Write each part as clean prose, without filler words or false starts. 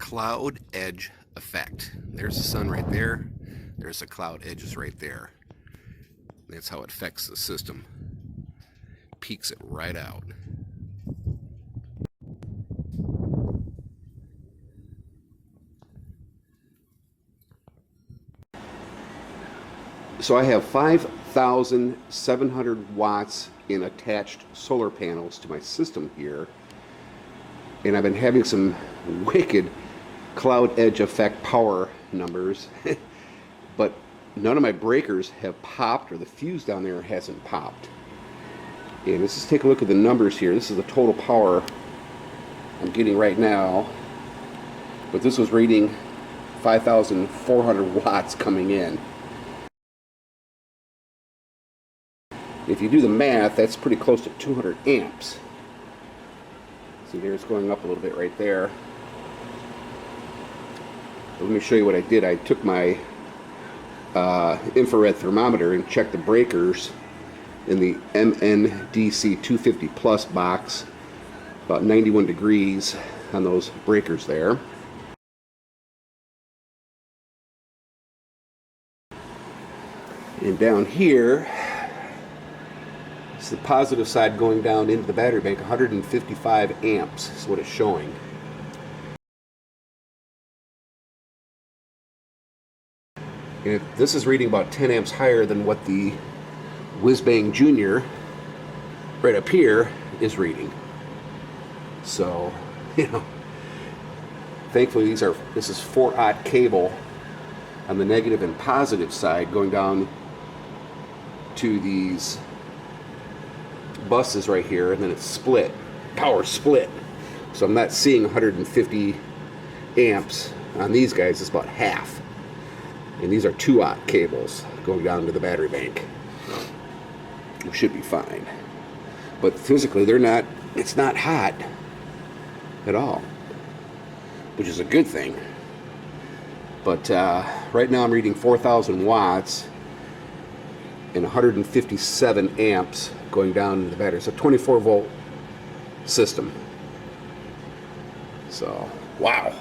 cloud edge effect. There's the sun right there. There's the cloud edges right there. That's how it affects the system. Peaks it right out. So I have 5,700 watts in attached solar panels to my system here, and I've been having some wicked cloud edge effect power numbers, but none of my breakers have popped, or the fuse down there hasn't popped. And let's just take a look at the numbers here. This is the total power I'm getting right now, but this was reading 5,400 watts coming in. If you do the math, that's pretty close to 200 amps. See there, it's going up a little bit right there. But let me show you what I did. I took my infrared thermometer and checked the breakers in the MNDC 250 plus box, about 91 degrees on those breakers there. And down here, it's the positive side going down into the battery bank. 155 amps is what it's showing. And this is reading about 10 amps higher than what the Whiz-Bang Jr. right up here is reading. So, thankfully this is 4-aught cable on the negative and positive side going down to these buses right here, and then it's split, power split. So I'm not seeing 150 amps on these guys. It's about half. And these are 2-aught cables going down to the battery bank. It should be fine. But physically, it's not hot at all, which is a good thing. But right now I'm reading 4,000 watts and 157 amps going down in the battery. It's a 24 volt system. So, wow. I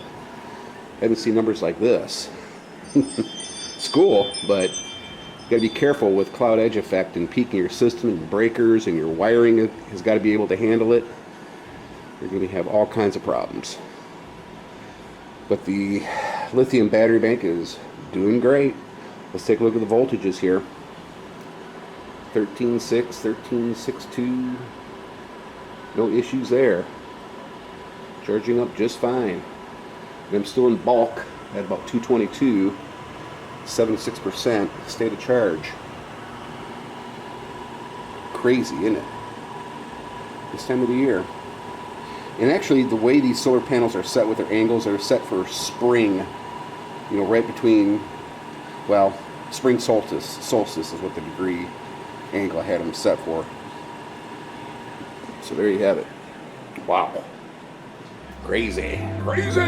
haven't seen numbers like this. It's cool, but you gotta be careful with cloud edge effect and peaking your system and breakers, and your wiring has got to be able to handle it. You're going to have all kinds of problems. But the lithium battery bank is doing great. Let's take a look at the voltages here. 13.6, 13.62. No issues there. Charging up just fine. And I'm still in bulk at about 222. 76% state of charge. Crazy, isn't it? This time of the year. And actually, the way these solar panels are set with their angles, they're set for spring. Right between, well, spring solstice. Solstice is what the degree angle I had them set for. So there you have it. Wow. Crazy. Crazy.